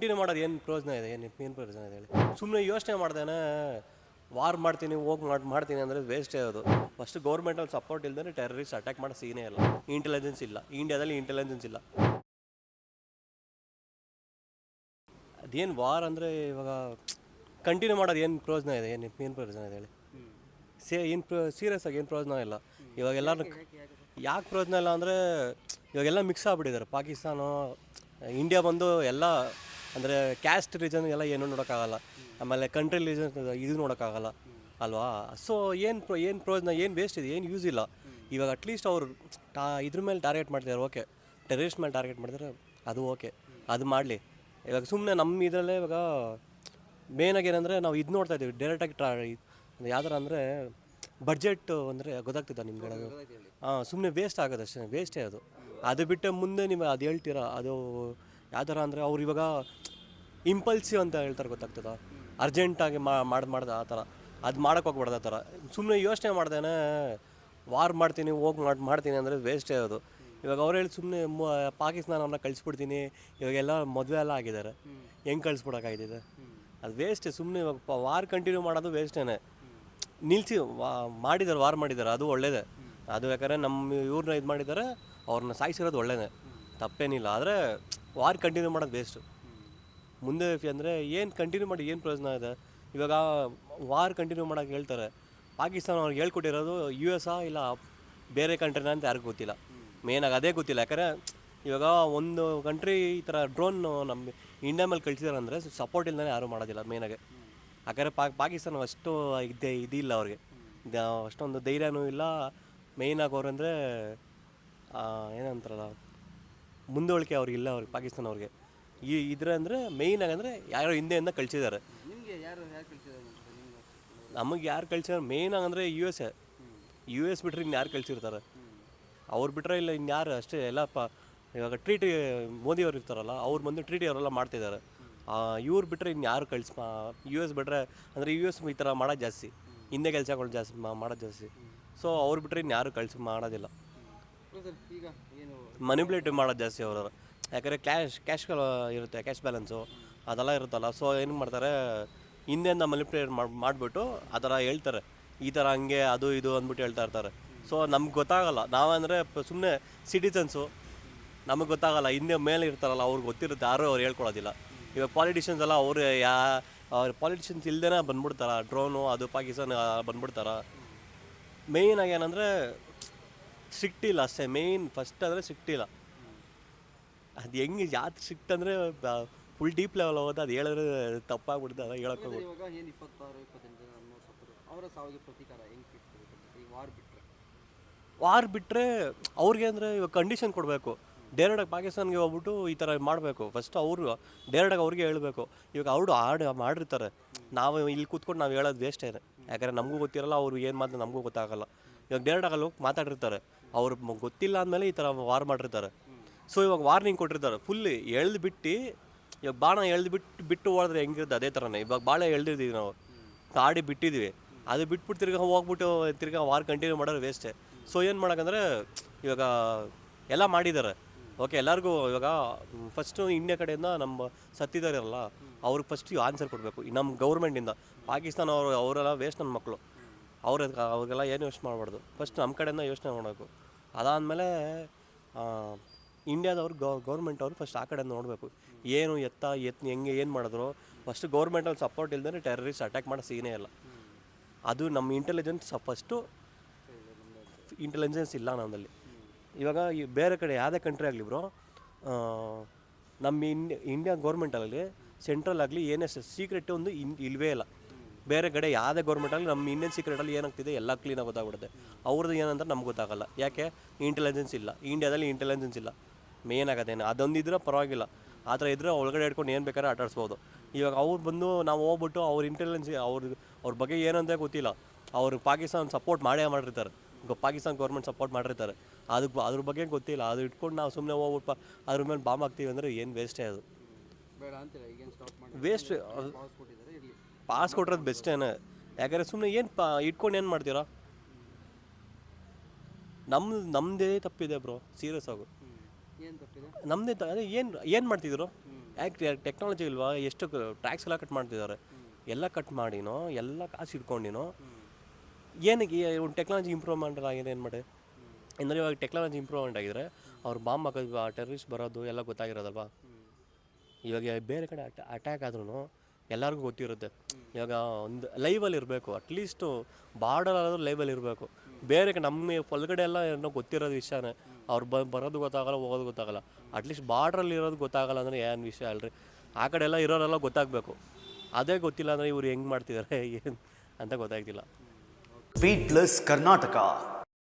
Continue ಮಾಡೋದು ಏನು ಪ್ರಯೋಜನ ಇದೆ, ಏನು ಪ್ರಯೋಜನ ಇದೆ ಹೇಳಿ. ಸುಮ್ಮನೆ ಯೋಚನೆ ಮಾಡ್ದೇನೆ ವಾರ್ ಮಾಡ್ತೀನಿ ಮಾಡ್ತೀನಿ ಅಂದರೆ ವೇಸ್ಟೇ ಅದು. ಫಸ್ಟ್ ಗೌರ್ಮೆಂಟಲ್ಲಿ ಸಪೋರ್ಟ್ ಇಲ್ಲದೇ ಟೆರರಿಸ್ಟ್ ಅಟ್ಯಾಕ್ ಮಾಡೋ ಸೀನೇ ಇಲ್ಲ. ಇಂಟೆಲಿಜೆನ್ಸ್ ಇಲ್ಲ, ಇಂಡಿಯಾದಲ್ಲಿ ಇಂಟೆಲಿಜೆನ್ಸ್ ಇಲ್ಲ. ಅದೇನು ವಾರ್ ಅಂದರೆ ಇವಾಗ ಕಂಟಿನ್ಯೂ ಮಾಡೋದು ಏನು ಪ್ರಯೋಜನ ಇದೆ, ಏನು ಪ್ರಯೋಜನ ಇದೆ ಹೇಳಿ. ಸೀರಿಯಸ್ ಆಗಿ ಏನು ಪ್ರಯೋಜನ ಇಲ್ಲ. ಇವಾಗ ಎಲ್ಲರೂ ಯಾಕೆ ಪ್ರಯೋಜನ ಇಲ್ಲ ಅಂದರೆ ಇವಾಗೆಲ್ಲ ಮಿಕ್ಸ್ ಆಗ್ಬಿಟ್ಟಿದ್ದಾರೆ. ಪಾಕಿಸ್ತಾನ ಇಂಡಿಯಾ ಬಂದು ಎಲ್ಲ ಅಂದರೆ ಕ್ಯಾಸ್ಟ್ ರೀಜನ್ ಎಲ್ಲ ಏನೂ ನೋಡೋಕ್ಕಾಗಲ್ಲ. ಆಮೇಲೆ ಕಂಟ್ರಿ ರೀಜನ್ ಇದು ನೋಡೋಕ್ಕಾಗಲ್ಲ ಅಲ್ವಾ. ಸೊ ಏನು ಪ್ರಯೋಜನ, ಏನು ವೇಸ್ಟ್ ಇದೆ, ಏನು ಯೂಸ್ ಇಲ್ಲ. ಇವಾಗ ಅಟ್ಲೀಸ್ಟ್ ಅವರು ಇದ್ರ ಮೇಲೆ ಟಾರ್ಗೆಟ್ ಮಾಡ್ತಿದ್ದಾರೆ, ಓಕೆ. ಟೆರರಿಸ್ಟ್ ಮೇಲೆ ಟಾರ್ಗೆಟ್ ಮಾಡಿದ್ರೆ ಅದು ಓಕೆ, ಅದು ಮಾಡಲಿ. ಇವಾಗ ಸುಮ್ಮನೆ ನಮ್ಮ ಇದರಲ್ಲೇ ಇವಾಗ ಮೇನಾಗಿ ಏನಂದರೆ ನಾವು ಇದು ನೋಡ್ತಾ ಇದ್ದೀವಿ ಡೈರೆಕ್ಟಾಗಿ ಯಾವ ಥರ ಅಂದರೆ ಬಡ್ಜೆಟ್ ಅಂದರೆ ಗೊತ್ತಾಗ್ತಿದ್ದ ನಿಮ್ಗೆ ಹೇಳೋದು. ಸುಮ್ಮನೆ ವೇಸ್ಟ್ ಆಗೋದು ಅಷ್ಟೇ, ವೇಸ್ಟೇ ಅದು. ಅದು ಬಿಟ್ಟು ಮುಂದೆ ನೀವು ಅದು ಹೇಳ್ತೀರಾ, ಅದು ಯಾವ ಥರ ಅಂದರೆ ಅವ್ರು ಇವಾಗ ಇಂಪಲ್ಸಿವ್ ಅಂತ ಹೇಳ್ತಾರೆ, ಗೊತ್ತಾಗ್ತದ. ಅರ್ಜೆಂಟಾಗಿ ಮಾಡ್ದೆ ಆ ಥರ ಅದು ಮಾಡೋಕ್ಕೆ ಹೋಗ್ಬಾರ್ದು. ಆ ಥರ ಸುಮ್ಮನೆ ಯೋಚನೆ ಮಾಡ್ದೇನೆ ವಾರ್ ಮಾಡ್ತೀನಿ ಮಾಡ್ತೀನಿ ಅಂದರೆ ವೇಸ್ಟೇ ಅದು. ಇವಾಗ ಅವ್ರು ಹೇಳಿ ಸುಮ್ಮನೆ ಪಾಕಿಸ್ತಾನವನ್ನು ಕಳಿಸ್ಬಿಡ್ತೀನಿ, ಇವಾಗೆಲ್ಲ ಮದುವೆ ಎಲ್ಲ ಆಗಿದ್ದಾರೆ, ಹೆಂಗೆ ಕಳಿಸ್ಬಿಡೋಕ್ಕಾಗ್ತಿದೆ? ಅದು ವೇಸ್ಟೇ. ಸುಮ್ಮನೆ ಇವಾಗ ವಾರ್ ಕಂಟಿನ್ಯೂ ಮಾಡೋದು ವೇಸ್ಟೇ. ನಿಲ್ಲಿಸಿ ವಾರ್ ಮಾಡಿದ್ದಾರೆ, ಅದು ಒಳ್ಳೇದೇ. ಅದು ಯಾಕಂದರೆ ನಮ್ಮ ಇವ್ರನ್ನ ಇದು ಮಾಡಿದ್ದಾರೆ, ಅವ್ರನ್ನ ಸಾಯಿಸಿರೋದು ಒಳ್ಳೇದೇ, ತಪ್ಪೇನಿಲ್ಲ. ಆದರೆ ವಾರ್ ಕಂಟಿನ್ಯೂ ಮಾಡೋದು ವೇಸ್ಟು. ಮುಂದೆ ಅಂದರೆ ಏನು ಕಂಟಿನ್ಯೂ ಮಾಡಿ ಏನು ಪ್ರಯೋಜನ ಇದೆ? ಇವಾಗ ವಾರ್ ಕಂಟಿನ್ಯೂ ಮಾಡೋಕ್ಕೆ ಹೇಳ್ತಾರೆ, ಪಾಕಿಸ್ತಾನ ಅವ್ರಿಗೆ ಹೇಳ್ಕೊಟ್ಟಿರೋದು US ಇಲ್ಲ ಬೇರೆ ಕಂಟ್ರಿನ ಅಂತ ಯಾರಿಗೂ ಗೊತ್ತಿಲ್ಲ. ಮೇನಾಗಿ ಅದೇ ಗೊತ್ತಿಲ್ಲ. ಯಾಕಂದರೆ ಇವಾಗ ಒಂದು ಕಂಟ್ರಿ ಈ ಥರ ಡ್ರೋನ್ ನಮ್ಮ ಇಂಡಿಯಾ ಮೇಲೆ ಕಳಿಸಿದಾರೆ ಅಂದರೆ ಸಪೋರ್ಟ್ ಇಲ್ಲದೇ ಯಾರೂ ಮಾಡೋದಿಲ್ಲ ಮೇನಾಗೆ. ಯಾಕಂದರೆ ಪಾಕಿಸ್ತಾನ ಅಷ್ಟು ಇದಿಲ್ಲ ಅವ್ರಿಗೆ, ಅಷ್ಟೊಂದು ಧೈರ್ಯನೂ ಇಲ್ಲ. ಮೇಯ್ನಾಗಿ ಅವ್ರಂದರೆ ಏನಂತಾರಲ್ಲ, ಮುಂದುವಳಿಕೆ ಅವ್ರಿಗಿಲ್ಲ, ಅವ್ರಿಗೆ ಪಾಕಿಸ್ತಾನ ಅವ್ರಿಗೆ ಇದ್ರೆ ಅಂದರೆ ಮೇಯ್ನಾಗಿ ಅಂದರೆ ಯಾರೋ ಹಿಂದೆಯಿಂದ ಕಳಿಸಿದ್ದಾರೆ. ನಮಗೆ ಯಾರು ಕಳಿಸಿದಾರೆ ಮೇಯ್ನಾಗಿ ಅಂದರೆ US ಬಿಟ್ಟರೆ ಇನ್ನು ಯಾರು ಕಳಿಸಿರ್ತಾರೆ? ಅವ್ರು ಬಿಟ್ಟರೆ ಇಲ್ಲ ಇನ್ಯಾರು ಅಷ್ಟೇ. ಎಲ್ಲಪ್ಪ ಇವಾಗ ಟ್ರೀಟಿ ಮೋದಿಯವ್ರು ಇರ್ತಾರಲ್ಲ, ಅವ್ರು ಬಂದು ಟ್ರೀಟಿ ಅವರೆಲ್ಲ ಮಾಡ್ತಿದ್ದಾರೆ. ಇವ್ರು ಬಿಟ್ಟರೆ ಇನ್ನು ಯಾರು US ಬಿಟ್ಟರೆ ಅಂದರೆ US ಈ ಥರ ಮಾಡೋದು ಜಾಸ್ತಿ, ಹಿಂದೆ ಕೆಲಸಗಳು ಜಾಸ್ತಿ ಮಾಡೋದು ಜಾಸ್ತಿ. ಸೊ ಅವ್ರು ಬಿಟ್ಟರೆ ಇನ್ನು ಯಾರು ಮಾಡೋದಿಲ್ಲ. ಮನಿಪ್ಯುಲೇಟ್ ಮಾಡೋದು ಜಾಸ್ತಿ ಅವರು. ಯಾಕಂದರೆ ಕ್ಯಾಶ್ ಇರುತ್ತೆ, ಕ್ಯಾಶ್ ಬ್ಯಾಲೆನ್ಸು ಅದೆಲ್ಲ ಇರುತ್ತಲ್ಲ. ಸೊ ಏನು ಮಾಡ್ತಾರೆ, ಹಿಂದೆಯಿಂದ ಮನಿಪ್ಯುಲೇಟ್ ಮಾಡಿಬಿಟ್ಟು ಆ ಥರ ಹೇಳ್ತಾರೆ, ಈ ಥರ ಹಂಗೆ ಅದು ಇದು ಅಂದ್ಬಿಟ್ಟು ಹೇಳ್ತಾ ಇರ್ತಾರೆ. ಸೊ ನಮ್ಗೆ ಗೊತ್ತಾಗಲ್ಲ, ನಾವಂದರೆ ಸುಮ್ಮನೆ ಸಿಟಿಸನ್ಸು, ನಮಗೆ ಗೊತ್ತಾಗಲ್ಲ. ಹಿಂದೆ ಮೇಲೆ ಇರ್ತಾರಲ್ಲ ಅವ್ರಿಗೆ ಗೊತ್ತಿರುತ್ತೆ, ಯಾರೂ ಅವ್ರು ಹೇಳ್ಕೊಳೋದಿಲ್ಲ. ಇವಾಗ ಪಾಲಿಟಿಷಿಯನ್ಸ್ ಎಲ್ಲ ಅವ್ರು ಪಾಲಿಟಿಷಿಯನ್ಸ್ ಇಲ್ದೇ ಬಂದ್ಬಿಡ್ತಾರ, ಡ್ರೋನು ಅದು ಪಾಕಿಸ್ತಾನ ಬಂದ್ಬಿಡ್ತಾರ. ಮೇಯ್ನಾಗಿ ಏನಂದರೆ ಸ್ಟ್ರಿಕ್ಟ್ ಇಲ್ಲ ಅಷ್ಟೇ. ಫಸ್ಟ್ ಅಂದರೆ ಸ್ಟ್ರಿಕ್ಟ್ ಇಲ್ಲ. ಅದು ಹೆಂಗೆ ಯಾವ್ದು ಸ್ಟ್ರಿಕ್ಟ್ ಅಂದರೆ ಫುಲ್ ಡೀಪ್ ಲೆವೆಲ್ ಹೋಗೋದು, ಅದು ಹೇಳಿದ್ರೆ ತಪ್ಪಾಗ್ಬಿಡ್ತದೆ, ಅದು ಹೇಳೋಕ್ಕೆ ವಾರ್ ಬಿಟ್ಟರೆ ಅವ್ರಿಗೆ ಅಂದರೆ ಇವಾಗ ಕಂಡೀಷನ್ ಕೊಡಬೇಕು. ಡೈರೆಕ್ಟಾಗಿ ಪಾಕಿಸ್ತಾನ್ಗೆ ಹೋಗ್ಬಿಟ್ಟು ಈ ಥರ ಮಾಡಬೇಕು. ಫಸ್ಟ್ ಅವರು ಡೈರೆಕ್ಟಾಗಿ ಅವ್ರಿಗೆ ಹೇಳಬೇಕು. ಇವಾಗ ಅವರು ಮಾಡಿರ್ತಾರೆ, ನಾವು ಇಲ್ಲಿ ಕೂತ್ಕೊಂಡು ನಾವು ಹೇಳೋದು ವೇಸ್ಟೇ. ಯಾಕಂದರೆ ನಮಗೂ ಗೊತ್ತಿರಲ್ಲ, ಅವ್ರು ಏನು ಮಾತು ನಮಗೂ ಗೊತ್ತಾಗಲ್ಲ. ಇವಾಗ ಡೈರೆಕ್ಟಾಗಿ ಅಲ್ಲಿ ಹೋಗಿ ಮಾತಾಡಿರ್ತಾರೆ, ಅವ್ರು ಗೊತ್ತಿಲ್ಲ ಅಂದಮೇಲೆ ಈ ಥರ ವಾರ್ ಮಾಡಿರ್ತಾರೆ. ಸೊ ಇವಾಗ ವಾರ್ನಿಂಗ್ ಕೊಟ್ಟಿರ್ತಾರೆ ಫುಲ್ ಬಿಟ್ಟು. ಇವಾಗ ಬಾಣ ಬಿಟ್ಟು ಹೋದ್ರೆ ಹೆಂಗಿರುತ್ತೆ ಅದೇ ಥರನೇ. ಇವಾಗ ಬಾಳೆ ಎಳ್ದಿದ್ದೀವಿ ನಾವು, ತಾಡಿ ಬಿಟ್ಟಿದ್ದೀವಿ, ಅದು ಬಿಟ್ಬಿಟ್ಟು ತಿರ್ಗಾ ವಾರ್ ಕಂಟಿನ್ಯೂ ಮಾಡೋದು ವೇಸ್ಟೇ. ಸೊ ಏನು ಮಾಡೋಕ್ಕಂದ್ರೆ ಇವಾಗ ಎಲ್ಲ ಮಾಡಿದ್ದಾರೆ, ಓಕೆ. ಎಲ್ಲರಿಗೂ ಇವಾಗ ಫಸ್ಟು ಇಂಡಿಯಾ ಕಡೆಯಿಂದ ನಮ್ಮ ಸತ್ತಿದಾರಲ್ಲ ಅವ್ರಿಗೆ ಫಸ್ಟ್ ಆನ್ಸರ್ ಕೊಡಬೇಕು ನಮ್ಮ ಗೌರ್ಮೆಂಟಿಂದ. ಪಾಕಿಸ್ತಾನ ಅವರೆಲ್ಲ ವೇಸ್ಟ್ ನನ್ನ ಮಕ್ಕಳು, ಅವ್ರಿಗೆಲ್ಲ ಏನು ಯೋಚನೆ ಮಾಡಬಾರ್ದು. ಫಸ್ಟ್ ನಮ್ಮ ಕಡೆಯಿಂದ ಯೋಚನೆ ಮಾಡಬೇಕು. ಅದಾದಮೇಲೆ ಇಂಡಿಯಾದವ್ರು ಗೌರ್ಮೆಂಟ್ ಅವರು ಫಸ್ಟ್ ಆ ಕಡೆಯಿಂದ ನೋಡಬೇಕು, ಏನು ಹೆಂಗೆ ಏನು ಮಾಡಿದ್ರು. ಫಸ್ಟ್ ಗೌರ್ಮೆಂಟಲ್ಲಿ ಸಪೋರ್ಟ್ ಇಲ್ಲದೇ ಟೆರರಿಸ್ಟ್ ಅಟ್ಯಾಕ್ ಮಾಡೋ ಸೀನೇ ಇಲ್ಲ. ಅದು ನಮ್ಮ ಫಸ್ಟು ಇಂಟೆಲಿಜೆನ್ಸ್ ಇಲ್ಲ ನಮ್ಮಲ್ಲಿ. ಇವಾಗ ಬೇರೆ ಕಡೆ ಯಾವುದೇ ಕಂಟ್ರಿ ಆಗಲಿ ಬ್ರೋ, ನಮ್ಮ ಇಂಡಿಯಾ ಗೌರ್ಮೆಂಟಲ್ಲಿ ಸೆಂಟ್ರಲ್ ಆಗಲಿ ಏನೇ ಸೀಕ್ರೆಟ್ ಒಂದು ಇಲ್ಲವೇ ಇಲ್ಲ. ಬೇರೆ ಕಡೆ ಯಾವುದೇ ಗೌರ್ಮೆಂಟಲ್ಲಿ ನಮ್ಮ ಇಂಡಿಯನ್ ಸೀಕ್ರೆಟಲ್ಲಿ ಏನಾಗ್ತಿದೆ ಎಲ್ಲ ಕ್ಲೀನಾಗಿ ಗೊತ್ತಾಗ್ಬಿಡುತ್ತೆ. ಅವ್ರದ್ದು ಏನಂದ್ರೆ ನಮ್ಗೆ ಗೊತ್ತಾಗಲ್ಲ. ಯಾಕೆ? ಇಂಟೆಲಿಜೆನ್ಸ್ ಇಲ್ಲ, ಇಂಡಿಯಾದಲ್ಲಿ ಇಂಟೆಲಿಜೆನ್ಸ್ ಇಲ್ಲ. ಮೇನ್ ಆಗೋದೇನು ಅದೊಂದಿದ್ರೆ ಪರವಾಗಿಲ್ಲ. ಆ ಥರ ಇದ್ದರೆ ಒಳಗಡೆ ಹಿಡ್ಕೊಂಡು ಏನು ಬೇಕಾದ್ರೆ ಆಟಾಡಿಸ್ಬೋದು. ಇವಾಗ ಅವ್ರು ಬಂದು ನಾವು ಹೋಗ್ಬಿಟ್ಟು ಅವ್ರ ಇಂಟೆಲಿಜೆನ್ಸ್ ಅವ್ರ ಬಗ್ಗೆ ಏನಂತ ಗೊತ್ತಿಲ್ಲ, ಅವರು ಪಾಕಿಸ್ತಾನ ಸಪೋರ್ಟ್ ಮಾಡಿರ್ತಾರೆ, ಪಾಕಿಸ್ತಾನ ಗೌರ್ಮೆಂಟ್ ಸಪೋರ್ಟ್ ಮಾಡಿರ್ತಾರೆ, ಅದ್ರ ಬಗ್ಗೆ ಗೊತ್ತಿಲ್ಲ. ಅದು ಇಟ್ಕೊಂಡು ನಾವು ಸುಮ್ಮನೆ ಹೋಗ್ಬಿಟ್ಟು ಅದ್ರ ಮೇಲೆ ಬಾಂಬ್ ಹಾಕ್ತೀವಿ ಅಂದರೆ ಏನು ವೇಸ್ಟೇ. ಅದು ವೇಸ್ಟ್. ಪಾಸ್ ಕೊಟ್ಟಿರೋದು ಬೆಸ್ಟೇನೆ. ಯಾಕಂದರೆ ಸುಮ್ಮನೆ ಏನು ಇಟ್ಕೊಂಡು ಏನು ಮಾಡ್ತೀರಾ? ನಮ್ಮದೇ ತಪ್ಪಿದೆ ಬ್ರೋ, ಸೀರಿಯಸ್ ಆಗು. ನಮ್ಮದೇ ಅದೇ ಏನು ಮಾಡ್ತಿದ್ರು? ಯಾಕೆ ಟೆಕ್ನಾಲಜಿ ಇಲ್ವಾ? ಎಷ್ಟು ಟ್ಯಾಕ್ಸ್ ಎಲ್ಲ ಕಟ್ ಮಾಡ್ತಿದ್ದಾರೆ, ಎಲ್ಲ ಕಟ್ ಮಾಡಿನೋ ಎಲ್ಲ ಕಾಸು ಇಟ್ಕೊಂಡಿನೋ ಏನಕ್ಕೆ ಒಂದು ಟೆಕ್ನಾಲಜಿ ಇಂಪ್ರೂವ್ಮೆಂಟ್ ಆಗಿದೆ ಏನು ಮಾಡಿ? ಅಂದರೆ ಇವಾಗ ಟೆಕ್ನಾಲಜಿ ಇಂಪ್ರೂವ್ಮೆಂಟ್ ಆಗಿದ್ರೆ ಅವ್ರು ಬಾಂಬ್ ಹಾಕೋದು, ಟೆರರಿಸ್ಟ್ ಬರೋದು ಎಲ್ಲ ಗೊತ್ತಾಗಿರೋದಲ್ವಾ? ಇವಾಗ ಬೇರೆ ಕಡೆ ಅಟ್ಯಾಕ್ ಆದ್ರೂ ಎಲ್ಲರಿಗೂ ಗೊತ್ತಿರುತ್ತೆ. ಇವಾಗ ಒಂದು ಲೈವಲ್ಲಿ ಇರಬೇಕು, ಅಟ್ಲೀಸ್ಟು ಬಾರ್ಡರ್ ಆದರೂ ಲೈವಲ್ಲಿ ಇರಬೇಕು. ಬೇರೆ ನಮ್ಮ ಒಳಗಡೆ ಎಲ್ಲ ಏನೋ ಗೊತ್ತಿರೋದು ವಿಷಯನೇ, ಅವ್ರು ಬರೋದು ಗೊತ್ತಾಗಲ್ಲ, ಹೋಗೋದು ಗೊತ್ತಾಗಲ್ಲ. ಅಟ್ಲೀಸ್ಟ್ ಬಾರ್ಡ್ರಲ್ಲಿ ಇರೋದು ಗೊತ್ತಾಗಲ್ಲ ಅಂದರೆ ಏನು ವಿಷಯ ಅಲ್ರಿ? ಆ ಕಡೆ ಎಲ್ಲ ಇರೋರೆಲ್ಲ ಗೊತ್ತಾಗಬೇಕು. ಅದೇ ಗೊತ್ತಿಲ್ಲ ಅಂದರೆ ಇವ್ರು ಹೆಂಗೆ ಮಾಡ್ತಿದ್ದಾರೆ ಏನು ಅಂತ ಗೊತ್ತಾಗ್ತಿಲ್ಲ. Sweet plus Karnataka.